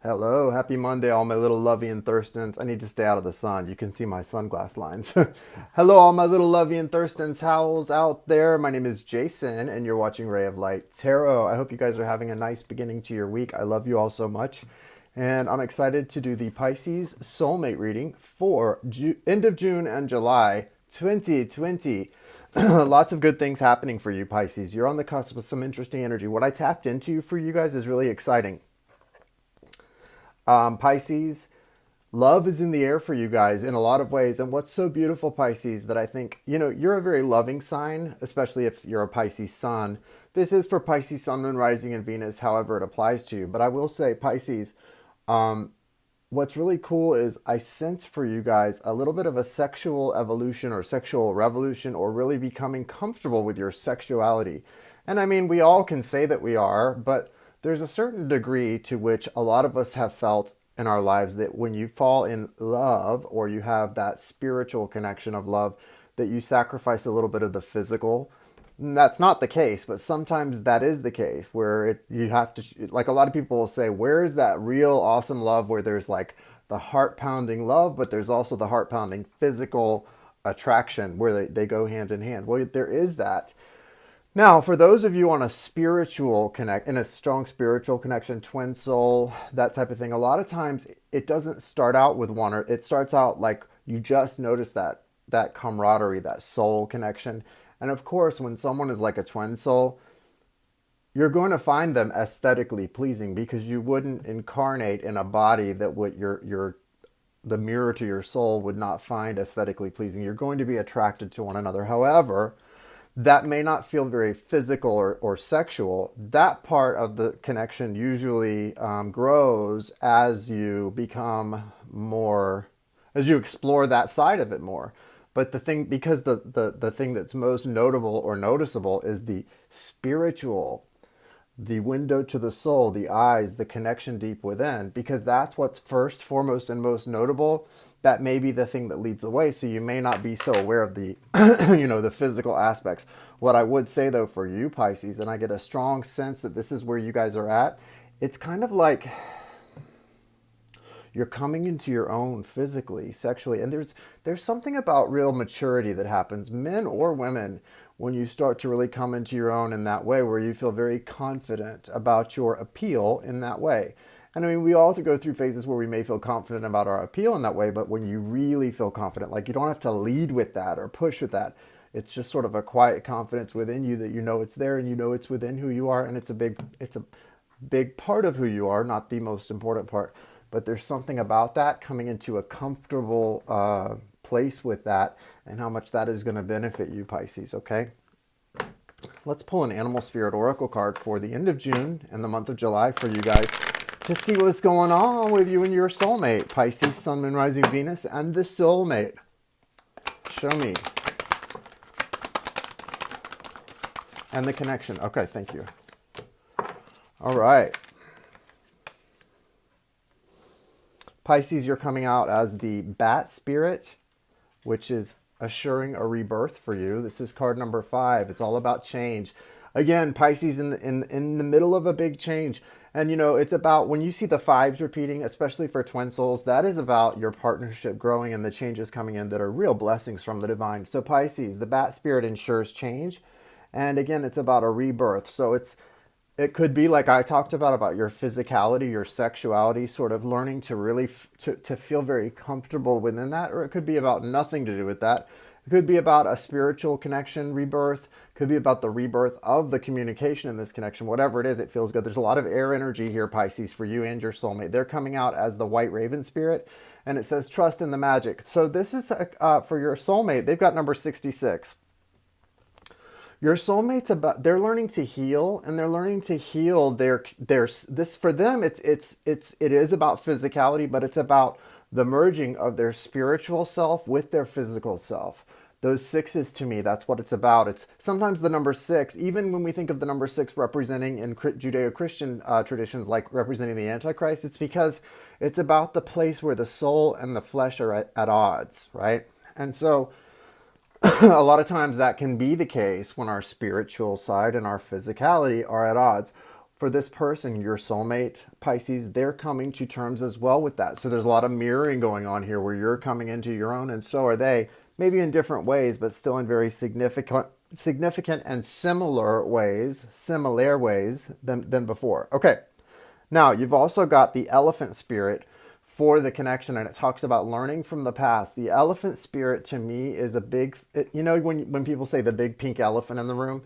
Hello, happy Monday, all my little lovey and thirstins. I need to stay out of the sun. You can see my sunglass lines. Hello, all my little lovey and thirstins. Howls out there? My name is Jason, and you're watching Ray of Light Tarot. I hope you guys are having a nice beginning to your week. I love you all so much, and I'm excited to do the Pisces Soulmate reading for end of June and July 2020. Lots of good things happening for you, Pisces. You're on the cusp of some interesting energy. What I tapped into for you guys is really exciting. Pisces, love is in the air for you guys in a lot of ways. And what's so beautiful, Pisces, that I think, you're a very loving sign, especially if you're a Pisces sun. This is for Pisces sun, moon, rising, and Venus, however it applies to you. But I will say, Pisces, what's really cool is I sense for you guys a little bit of a sexual evolution or sexual revolution, or really becoming comfortable with your sexuality. And I mean, we all can say that we are, but there's a certain degree to which a lot of us have felt in our lives that when you fall in love, or you have that spiritual connection of love, that you sacrifice a little bit of the physical. And that's not the case, but sometimes that is the case where you have to, like a lot of people will say, where is that real awesome love where there's like the heart pounding love, but there's also the heart pounding physical attraction where they go hand in hand. Well, there is that. Now, for those of you on a spiritual connect, in a strong spiritual connection, twin soul, that type of thing, a lot of times it doesn't start out with one, or it starts out like you just notice that camaraderie, that soul connection. And of course, when someone is like a twin soul, you're going to find them aesthetically pleasing, because you wouldn't incarnate in a body that would the mirror to your soul would not find aesthetically pleasing. You're going to be attracted to one another. However, that may not feel very physical or sexual. That part of the connection usually grows as you become more, as you explore that side of it more. But the thing, because the thing that's most notable or noticeable is the spiritual, the window to the soul, the eyes, the connection deep within, because that's what's first, foremost, and most notable. That may be the thing that leads the way. So you may not be so aware of the, the physical aspects. What I would say though for you, Pisces, and I get a strong sense that this is where you guys are at, it's kind of like you're coming into your own physically, sexually, and there's something about real maturity that happens, men or women, when you start to really come into your own in that way, where you feel very confident about your appeal in that way. And I mean, we all go through phases where we may feel confident about our appeal in that way, but when you really feel confident, like you don't have to lead with that or push with that. It's just sort of a quiet confidence within you that you know it's there, and you know it's within who you are, and it's a big part of who you are, not the most important part. But there's something about that, coming into a comfortable place with that, and how much that is going to benefit you, Pisces, okay? Let's pull an Animal Spirit Oracle card for the end of June and the month of July for you guys to see what's going on with you and your soulmate, Pisces, Sun, Moon, Rising, Venus, and the soulmate. Show me. And the connection. Okay, thank you. All right. Pisces, you're coming out as the Bat Spirit, which is assuring a rebirth for you. This is card number 5. It's all about change. Again, Pisces in the middle of a big change. And it's about, when you see the 5s repeating, especially for twin souls, that is about your partnership growing and the changes coming in that are real blessings from the divine. So Pisces, the Bat Spirit ensures change. And again, it's about a rebirth. So it could be like I talked about your physicality, your sexuality, sort of learning to really to feel very comfortable within that. Or it could be about nothing to do with that. It could be about a spiritual connection, rebirth. It could be about the rebirth of the communication in this connection. Whatever it is, it feels good. There's a lot of air energy here, Pisces, for you and your soulmate. They're coming out as the White Raven Spirit. And it says, trust in the magic. So this is for your soulmate. They've got number 66. Your soulmate's they're learning to heal, and they're learning to heal this for them. It is about physicality, but it's about the merging of their spiritual self with their physical self. Those 6s, to me, that's what it's about. It's sometimes the number 6, even when we think of the number 6 representing in Judeo-Christian traditions, like representing the Antichrist, it's because it's about the place where the soul and the flesh are at odds, right? And so a lot of times that can be the case when our spiritual side and our physicality are at odds. for this person, your soulmate, Pisces, they're coming to terms as well with that. So there's a lot of mirroring going on here where you're coming into your own, and so are they, maybe in different ways, but still in very significant and similar ways than before. Okay, now you've also got the elephant spirit for the connection, and it talks about learning from the past. The elephant spirit to me is a big, you know, when people say the big pink elephant in the room,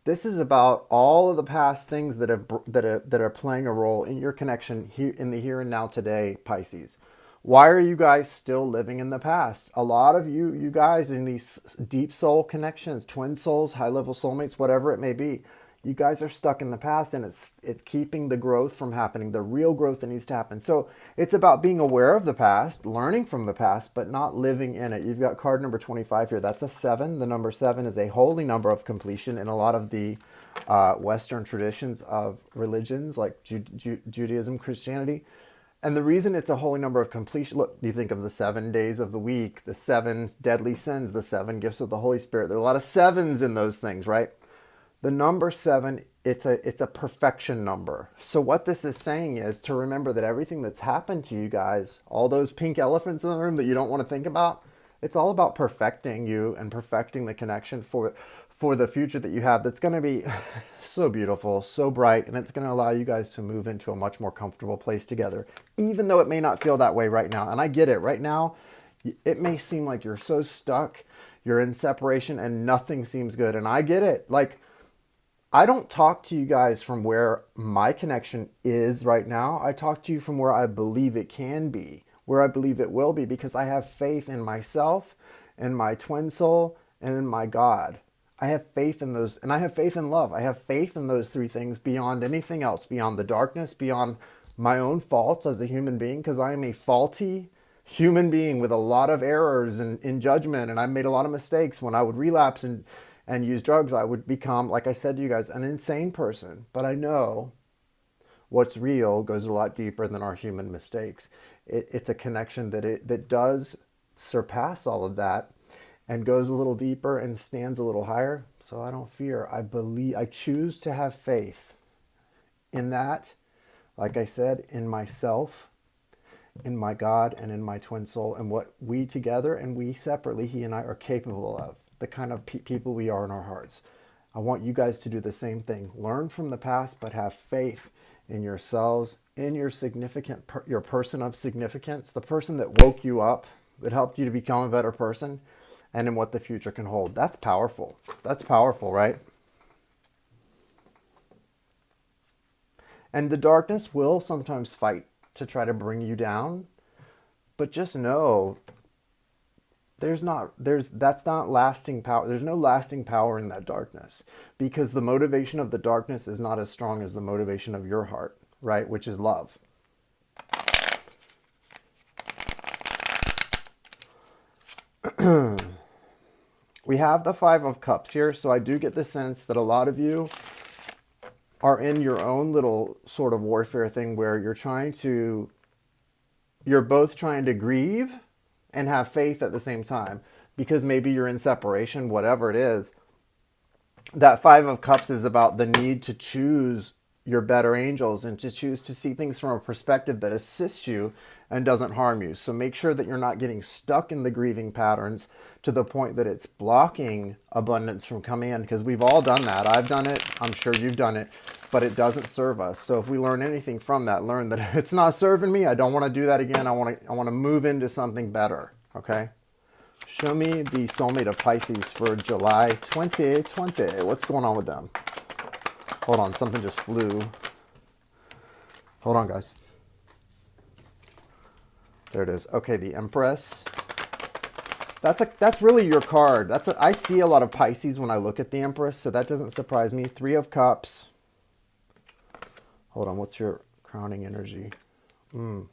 this is about all of the past things that are playing a role in your connection here in the here and now today, Pisces. Why are you guys still living in the past? A lot of you guys in these deep soul connections, twin souls, high level soulmates, whatever it may be, you guys are stuck in the past, and it's keeping the growth from happening, the real growth that needs to happen. So it's about being aware of the past, learning from the past, but not living in it. You've got card number 25 here. That's a 7. The number 7 is a holy number of completion in a lot of the Western traditions of religions like Judaism, Christianity. And the reason it's a holy number of completion, look, you think of the 7 days of the week, the 7 deadly sins, the 7 gifts of the Holy Spirit. There are a lot of 7s in those things, right? The number 7, it's a perfection number. So what this is saying is to remember that everything that's happened to you guys, all those pink elephants in the room that you don't want to think about, it's all about perfecting you and perfecting the connection for the future that you have that's going to be so beautiful, so bright, and it's going to allow you guys to move into a much more comfortable place together, even though it may not feel that way right now. And I get it. Right now, it may seem like you're so stuck, you're in separation, and nothing seems good. And I get it. Like, I don't talk to you guys from where my connection is right now. I talk to you from where I believe it can be, where I believe it will be, because I have faith in myself, in my twin soul, and in my God. I have faith in those, and I have faith in love. I have faith in those 3 things beyond anything else, beyond the darkness, beyond my own faults as a human being, because I am a faulty human being with a lot of errors in judgment, and I made a lot of mistakes. When I would relapse and use drugs, I would become, like I said to you guys, an insane person. But I know what's real goes a lot deeper than our human mistakes. It's a connection that does surpass all of that and goes a little deeper and stands a little higher. So I don't fear. I choose to have faith in that, like I said, in myself, in my God, and in my twin soul, and what we together and we separately, he and I, are capable of. The kind of people we are in our hearts. I want you guys to do the same thing. Learn from the past, but have faith in yourselves, in your your person of significance, the person that woke you up, that helped you to become a better person, and in what the future can hold. That's powerful. That's powerful, right? And the darkness will sometimes fight to try to bring you down, but just know that's not lasting power. There's no lasting power in that darkness, because the motivation of the darkness is not as strong as the motivation of your heart, right? Which is love. We have the 5 of Cups here, so I do get the sense that a lot of you are in your own little sort of warfare thing where you're both trying to grieve and have faith at the same time, because maybe you're in separation, whatever it is. That 5 of Cups is about the need to choose your better angels and to choose to see things from a perspective that assists you and doesn't harm you. So make sure that you're not getting stuck in the grieving patterns to the point that it's blocking abundance from coming in, because we've all done that. I've done it. I'm sure you've done it, but it doesn't serve us. So if we learn anything from that, learn that it's not serving me. I don't want to do that again. I want to move into something better. Okay. Show me the soulmate of Pisces for July 2020. What's going on with them? Hold on, something just flew. Hold on, guys. There it is. Okay, the Empress. That's really your card. I see a lot of Pisces when I look at the Empress, so that doesn't surprise me. 3 of Cups. Hold on, what's your crowning energy? You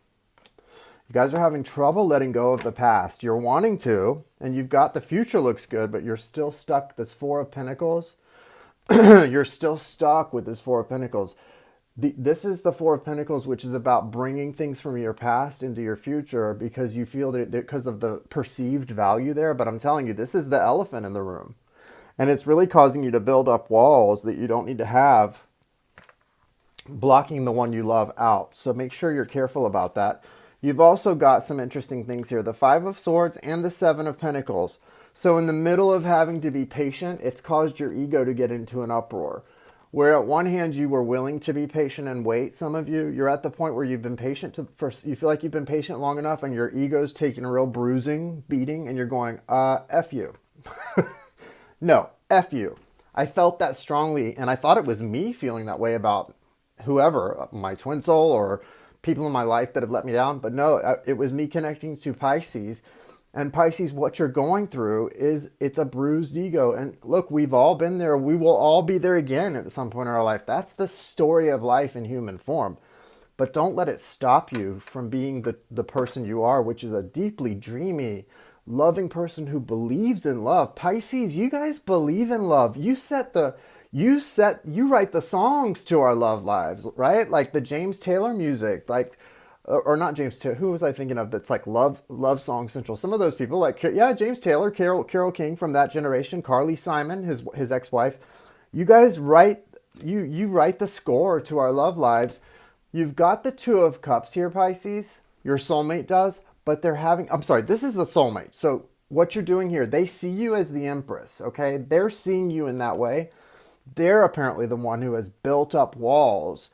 guys are having trouble letting go of the past. You're wanting to, and you've got the future looks good, but you're still stuck. This 4 of Pentacles. You're still stuck with this 4 of Pentacles. This is the 4 of Pentacles, which is about bringing things from your past into your future because you feel that because of the perceived value there. But I'm telling you, this is the elephant in the room. And it's really causing you to build up walls that you don't need to have blocking the one you love out. So make sure you're careful about that. You've also got some interesting things here. The Five of Swords and the Seven of Pentacles. So in the middle of having to be patient, it's caused your ego to get into an uproar. Where at one hand you were willing to be patient and wait, some of you, you're at the point where you've been patient you feel like you've been patient long enough and your ego's taking a real bruising, beating, and you're going, F you. No, F you. I felt that strongly, and I thought it was me feeling that way about whoever, my twin soul or people in my life that have let me down. But no, it was me connecting to Pisces. And Pisces, what you're going through is it's a bruised ego. And look, we've all been there. We will all be there again at some point in our life. That's the story of life in human form. But don't let it stop you from being the person you are, which is a deeply dreamy, loving person who believes in love. Pisces, you guys believe in love. You write the songs to our love lives, right? Like the James Taylor music, like, or not James Taylor. Who was I thinking of? That's like love song central. Some of those people, like, yeah, James Taylor, Carole King from that generation, Carly Simon, his ex-wife. You guys write, you write the score to our love lives. You've got the Two of Cups here, Pisces. Your soulmate does, but I'm sorry, this is the soulmate. So what you're doing here, they see you as the Empress, okay? They're seeing you in that way. They're apparently the one who has built up walls.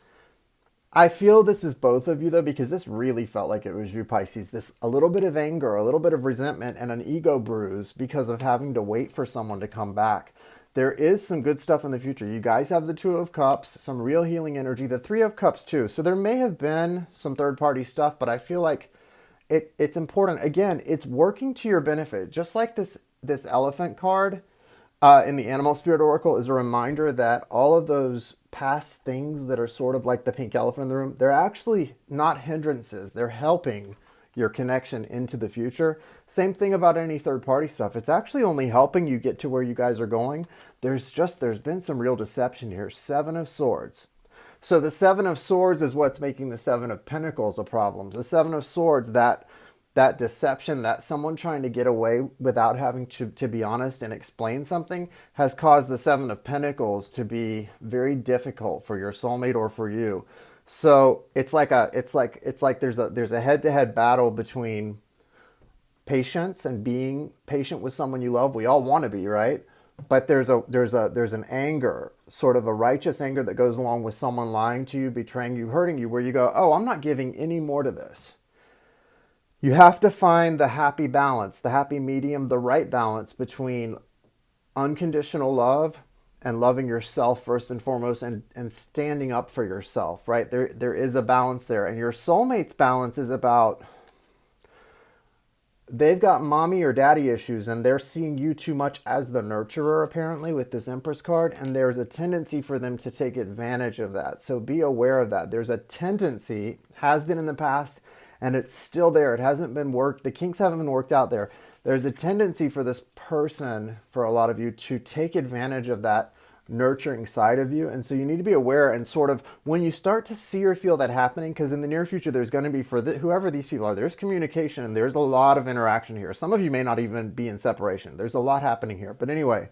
I feel this is both of you, though, because this really felt like it was you, Pisces. A little bit of anger, a little bit of resentment, and an ego bruise because of having to wait for someone to come back. There is some good stuff in the future. You guys have the Two of Cups, some real healing energy, the Three of Cups, too. So there may have been some third-party stuff, but I feel like it's important. Again, it's working to your benefit. Just like this elephant card in the Animal Spirit Oracle is a reminder that all of those past things that are sort of like the pink elephant in the room, they're actually not hindrances. They're helping your connection into the future. Same thing about any third-party stuff. It's actually only helping you get to where you guys are going. There's been some real deception here. Seven of Swords. So the Seven of Swords is what's making the Seven of Pentacles a problem. The Seven of Swords, that deception, that someone trying to get away without having to be honest and explain something, has caused the Seven of Pentacles to be very difficult for your soulmate or for you. So it's like there's a head-to-head battle between patience and being patient with someone you love. We all want to be, right? But there's an anger, sort of a righteous anger that goes along with someone lying to you, betraying you, hurting you, where you go, oh, I'm not giving any more to this. You have to find the happy balance, the happy medium, the right balance between unconditional love and loving yourself first and foremost, and standing up for yourself, right? There is a balance there. And your soulmate's balance is about, they've got mommy or daddy issues and they're seeing you too much as the nurturer, apparently, with this Empress card. And there's a tendency for them to take advantage of that. So be aware of that. There's a tendency, has been in the past, and it's still there. It hasn't been worked. The kinks haven't been worked out there. There's a tendency for this person, for a lot of you, to take advantage of that nurturing side of you. And so you need to be aware, and sort of when you start to see or feel that happening, because in the near future, there's going to be, for whoever these people are, there's communication and there's a lot of interaction here. Some of you may not even be in separation. There's a lot happening here. But anyway,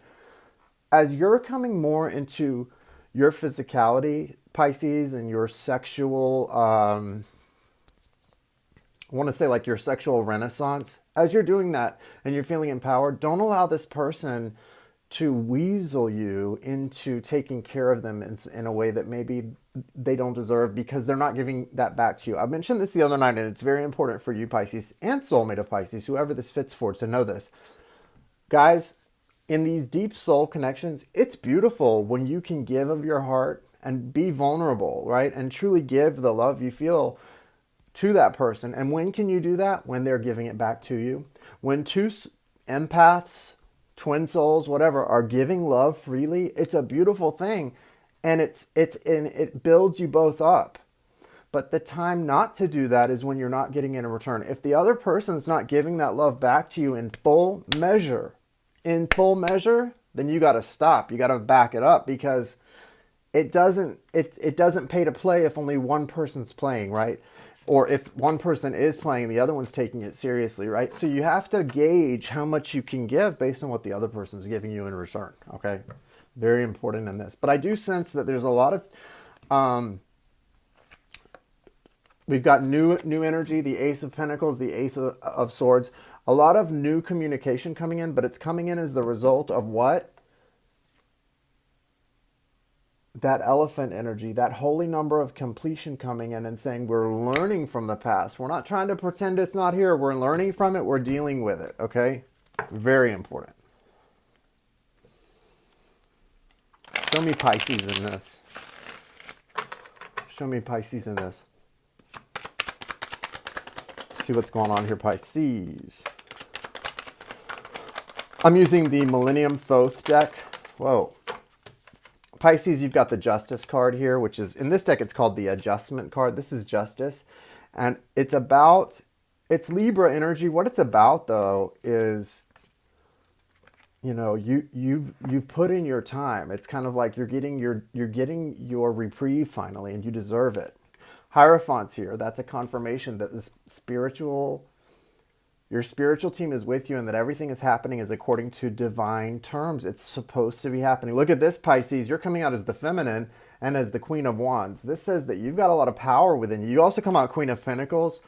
as you're coming more into your physicality, Pisces, and your sexual, I want to say like your sexual renaissance, as you're doing that and you're feeling empowered, don't allow this person to weasel you into taking care of them in a way that maybe they don't deserve, because they're not giving that back to you. I mentioned this the other night, and it's very important for you, Pisces, and soulmate of Pisces, whoever this fits for, to know this. Guys, in these deep soul connections, it's beautiful when you can give of your heart and be vulnerable, right? And truly give the love you feel to that person. And when can you do that? When they're giving it back to you. When two empaths, twin souls, whatever, are giving love freely, it's a beautiful thing. And it builds you both up. But the time not to do that is when you're not getting it in return. If the other person's not giving that love back to you in full measure, then you got to stop. You got to back it up, because it doesn't pay to play if only one person's playing, right? Or if one person is playing, the other one's taking it seriously, right? So you have to gauge how much you can give based on what the other person's giving you in return, okay? Very important in this. But I do sense that there's a lot of We've got new energy, the Ace of Pentacles, the Ace of Swords. A lot of new communication coming in, but it's coming in as the result of what? That elephant energy, that holy number of completion coming in and saying we're learning from the past. We're not trying to pretend it's not here. We're learning from it. We're dealing with it, okay? Very important. Show me Pisces in this. Show me Pisces in this. See what's going on here, Pisces. I'm using the Millennium Thoth deck. Whoa. Pisces, you've got the Justice card here, which is, in this deck, it's called the Adjustment card. This is Justice. And it's about, it's Libra energy. What it's about, though, is, you know, you've put in your time. It's kind of like you're getting your reprieve finally, and you deserve it. Hierophant's here. That's a confirmation that your spiritual team is with you, and that everything is happening is according to divine terms. It's supposed to be happening. Look at this, Pisces. You're coming out as the feminine and as the Queen of Wands. This says that you've got a lot of power within you. You also come out Queen of Pentacles.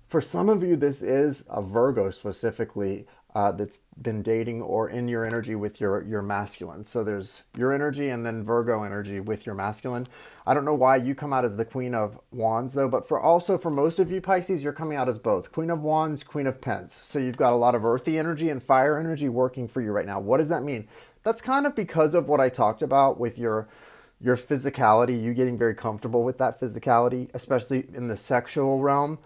For some of you, this is a Virgo specifically that's been dating or in your energy with your masculine. So there's your energy and then Virgo energy with your masculine. I don't know why you come out as the Queen of Wands, though, but for most of you, Pisces, you're coming out as both. Queen of Wands, Queen of Pence. So you've got a lot of earthy energy and fire energy working for you right now. What does that mean? That's kind of because of what I talked about with your physicality, you getting very comfortable with that physicality, especially in the sexual realm.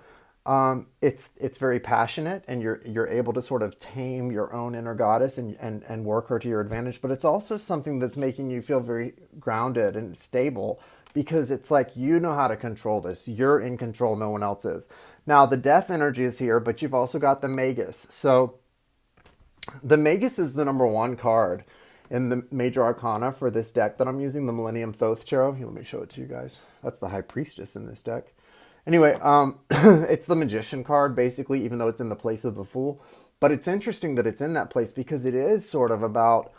It's very passionate, and you're able to sort of tame your own inner goddess and work her to your advantage. But it's also something that's making you feel very grounded and stable, because it's like you know how to control this. You're in control, no one else is. Now the Death energy is here, but you've also got the Magus. So the Magus is the number one card in the Major Arcana for this deck that I'm using, the Millennium Thoth Tarot. Here, let me show it to you guys. That's the High Priestess in this deck. Anyway, it's the Magician card, basically, even though it's in the place of the Fool. But it's interesting that it's in that place because it is sort of about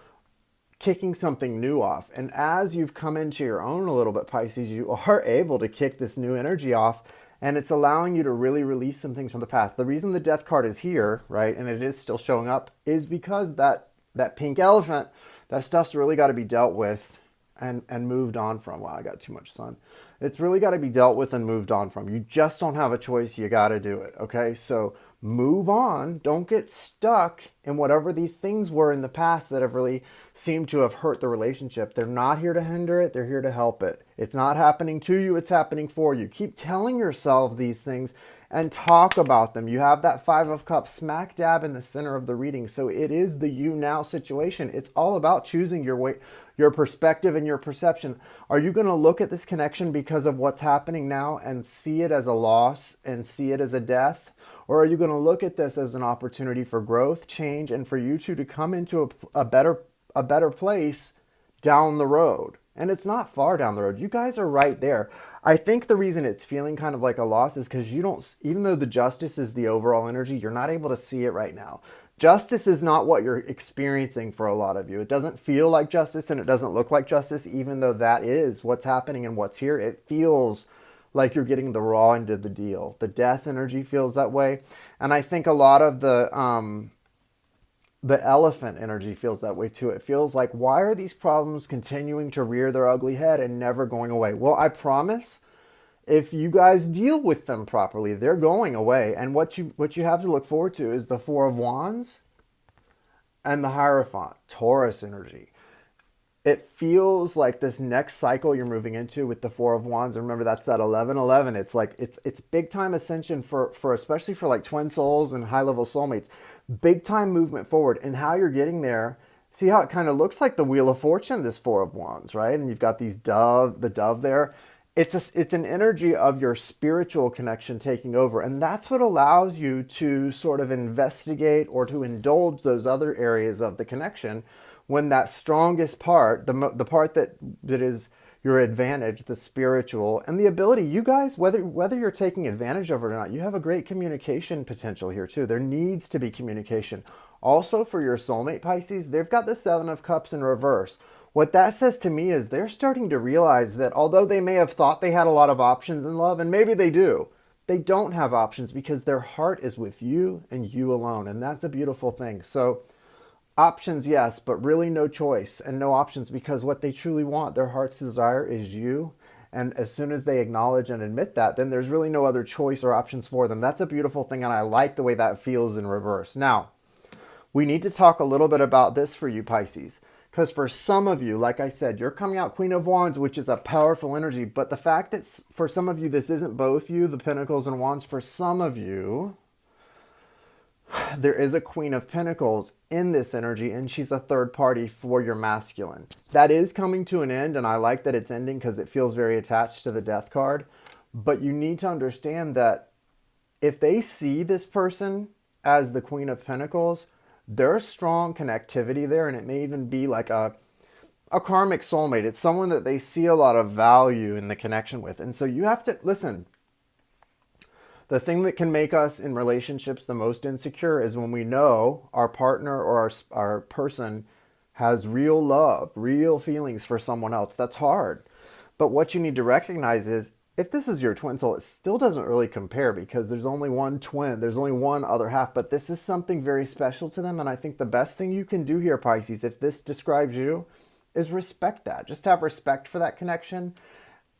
kicking something new off. And as you've come into your own a little bit, Pisces, you are able to kick this new energy off, and it's allowing you to really release some things from the past. The reason the Death card is here, right, and it is still showing up, is because that pink elephant, that stuff's really got to be dealt with and moved on from. Wow, I got too much sun. It's really got to be dealt with and moved on from. You just don't have a choice. You got to do it. Okay. So move on. Don't get stuck in whatever these things were in the past that have really seemed to have hurt the relationship. They're not here to hinder it. They're here to help it. It's not happening to you. It's happening for you. Keep telling yourself these things and talk about them. You have that Five of Cups smack dab in the center of the reading. So it is the you now situation. It's all about choosing your way, your perspective and your perception. Are you going to look at this connection because of what's happening now and see it as a loss and see it as a death? Or are you going to look at this as an opportunity for growth, change, and for you two to come into a better place down the road? And it's not far down the road. You guys are right there. I think the reason it's feeling kind of like a loss is because you don't, even though the Justice is the overall energy, you're not able to see it right now. Justice is not what you're experiencing for a lot of you. It doesn't feel like justice and it doesn't look like justice, even though that is what's happening and what's here. It feels like you're getting the raw end of the deal. The Death energy feels that way. And I think a lot of the elephant energy feels that way too. It feels like, why are these problems continuing to rear their ugly head and never going away? Well, I promise, if you guys deal with them properly, they're going away. And what you have to look forward to is the Four of Wands and the Hierophant, Taurus energy. It feels like this next cycle you're moving into with the Four of Wands. Remember, that's that 11-11. It's like it's big time ascension for especially for like twin souls and high level soulmates. Big time movement forward, and how you're getting there. See how it kind of looks like the Wheel of Fortune, this Four of Wands, right? And you've got the dove there. It's an energy of your spiritual connection taking over, and that's what allows you to sort of investigate or to indulge those other areas of the connection when that strongest part, the part that is your advantage, the spiritual and the ability, you guys, whether you're taking advantage of it or not, you have a great communication potential here too. There needs to be communication. Also for your soulmate, Pisces, they've got the Seven of Cups in reverse. What that says to me is they're starting to realize that although they may have thought they had a lot of options in love, and maybe they do, They don't have options because their heart is with you and you alone. And that's a beautiful thing. So options, yes, but really no choice and no options, because what they truly want, their heart's desire, is you. And as soon as they acknowledge and admit that, then there's really no other choice or options for them. That's a beautiful thing, and I like the way that feels in reverse. Now, we need to talk a little bit about this for you, Pisces. Because for some of you, like I said, you're coming out Queen of Wands, which is a powerful energy. But the fact that for some of you, this isn't both you, the Pentacles and Wands, for some of you, there is a Queen of Pentacles in this energy, and she's a third party for your masculine. That is coming to an end, and I like that it's ending because it feels very attached to the Death card. But you need to understand that if they see this person as the Queen of Pentacles, there's strong connectivity there, and it may even be like a karmic soulmate. It's someone that they see a lot of value in the connection with. And so you have to, listen, the thing that can make us in relationships the most insecure is when we know our partner or our person has real love, real feelings for someone else. That's hard. But what you need to recognize is, if this is your twin soul, it still doesn't really compare, because there's only one twin. There's only one other half. But this is something very special to them. And I think the best thing you can do here, Pisces, if this describes you, is respect that. Just have respect for that connection.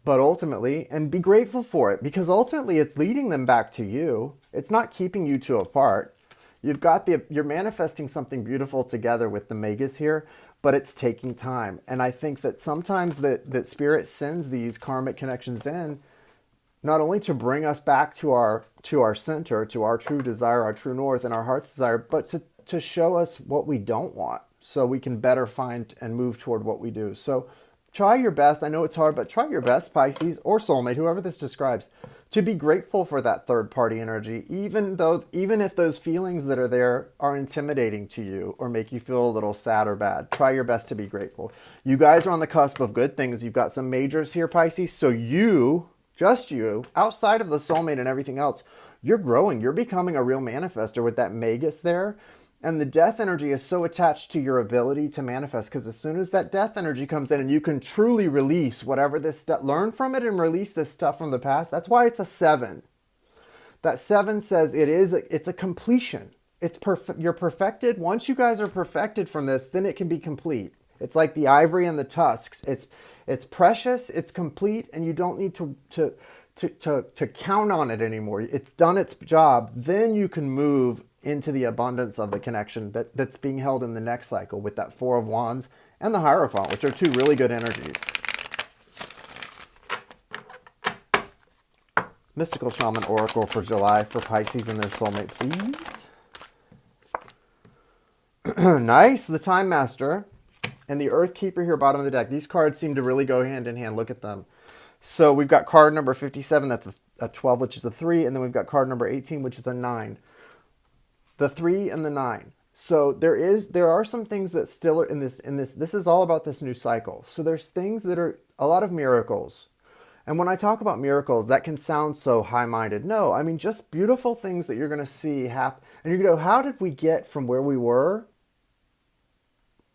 But ultimately, and be grateful for it, because ultimately it's leading them back to you. It's not keeping you two apart. You're manifesting something beautiful together with the Magus here, but it's taking time. And I think that sometimes that Spirit sends these karmic connections in, not only to bring us back to our center, to our true desire, our true north, and our heart's desire, but to show us what we don't want, so we can better find and move toward what we do. So try your best. I know it's hard, but try your best, Pisces or soulmate, whoever this describes, to be grateful for that third party energy, even if those feelings that are there are intimidating to you or make you feel a little sad or bad. Try your best to be grateful. You guys are on the cusp of good things. You've got some majors here, Pisces. So you, just you, outside of the soulmate and everything else, you're growing. You're becoming a real manifester with that Magus there. And the death energy is so attached to your ability to manifest, because as soon as that death energy comes in and you can truly release whatever this stuff, learn from it and release this stuff from the past. That's why it's a 7. That 7 says it's a completion. It's perfect. You're perfected. Once you guys are perfected from this, then it can be complete. It's like the ivory and the tusks. It's precious. It's complete, and you don't need to count on it anymore. It's done its job. Then you can move into the abundance of the connection that's being held in the next cycle with that 4 of Wands and the Hierophant, which are 2 really good energies. Mystical Shaman Oracle for July for Pisces and their soulmate, please. Nice. The Time Master and the Earth Keeper here, bottom of the deck. These cards seem to really go hand in hand. Look at them. So we've got card number 57, that's a 12, which is a 3. And then we've got card number 18, which is a 9. The 3 and the 9. So there are some things that still are in this. This is all about this new cycle. So there's things that are a lot of miracles. And when I talk about miracles, that can sound so high-minded. No, I mean just beautiful things that you're going to see happen. And you're going to go, how did we get from where we were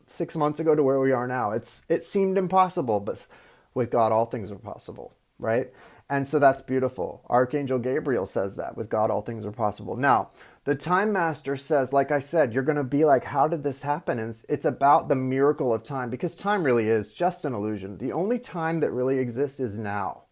6 months ago to where we are now? It seemed impossible, but with God, all things are possible, right? And so that's beautiful. Archangel Gabriel says that with God, all things are possible. Now, the Time Master says, like I said, you're going to be like, how did this happen? And it's about the miracle of time, because time really is just an illusion. The only time that really exists is now.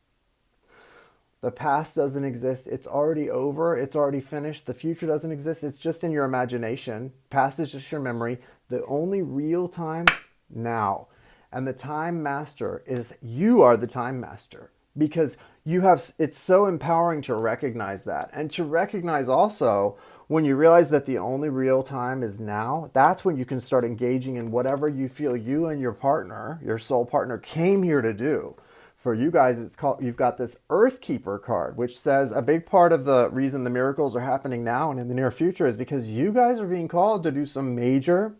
The past doesn't exist. It's already over. It's already finished. The future doesn't exist. It's just in your imagination. Past is just your memory. The only real time, now. And the Time Master is, you are the Time Master. Because it's so empowering to recognize that. And to recognize also, when you realize that the only real time is now, that's when you can start engaging in whatever you feel you and your partner, your soul partner, came here to do. For you guys, you've got this Earth Keeper card, which says a big part of the reason the miracles are happening now and in the near future is because you guys are being called to do some major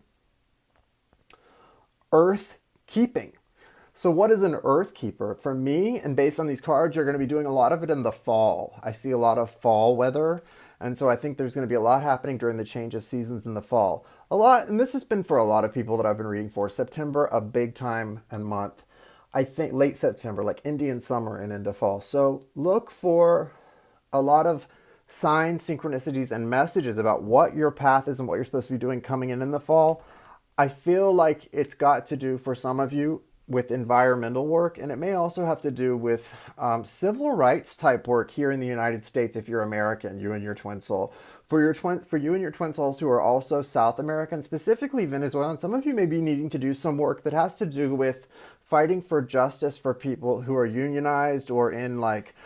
earth keeping. So what is an Earth Keeper? For me, and based on these cards, you're going to be doing a lot of it in the fall. I see a lot of fall weather. And so I think there's going to be a lot happening during the change of seasons in the fall. A lot, and this has been for a lot of people that I've been reading for. September, a big time and month. I think late September, like Indian summer and into fall. So look for a lot of signs, synchronicities, and messages about what your path is and what you're supposed to be doing coming in the fall. I feel like it's got to do for some of you with environmental work, and it may also have to do with civil rights type work here in the United States if you're American, you and your twin soul. For you and your twin souls who are also South American, specifically Venezuelan, some of you may be needing to do some work that has to do with fighting for justice for people who are unionized or in like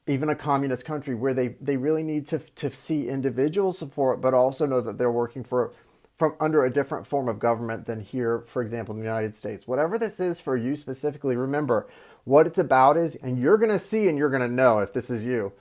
even a communist country where they really need to see individual support, but also know that they're working from under a different form of government than here, for example, in the United States. Whatever this is for you specifically, remember what it's about is, and you're going to see and you're going to know if this is you,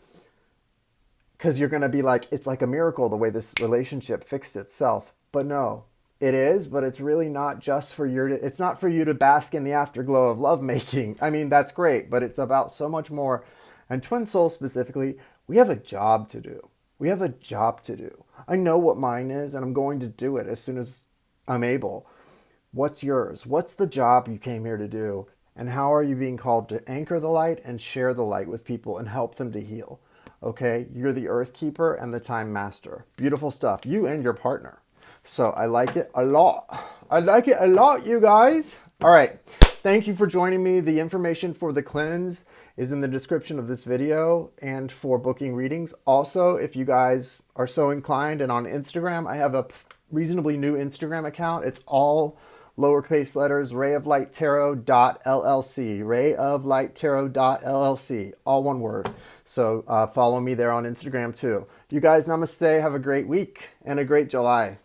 because you're going to be like, it's like a miracle the way this relationship fixed itself. But no, it is, but it's really not just for it's not for you to bask in the afterglow of lovemaking. I mean, that's great, but it's about so much more. And twin soul specifically, we have a job to do. We have a job to do. I know what mine is, and I'm going to do it as soon as I'm able. What's yours? What's the job you came here to do? And how are you being called to anchor the light and share the light with people and help them to heal? Okay, you're the earth keeper and the time master. Beautiful stuff. You and your partner. So I like it a lot. I like it a lot, you guys. All right. Thank you for joining me. The information for the cleanse is in the description of this video and for booking readings. Also, if you guys are so inclined and on Instagram, I have a reasonably new Instagram account. It's all lowercase letters, RayofLightTarot.llc, RayofLightTarot.llc, all one word. So follow me there on Instagram too. You guys, namaste. Have a great week and a great July.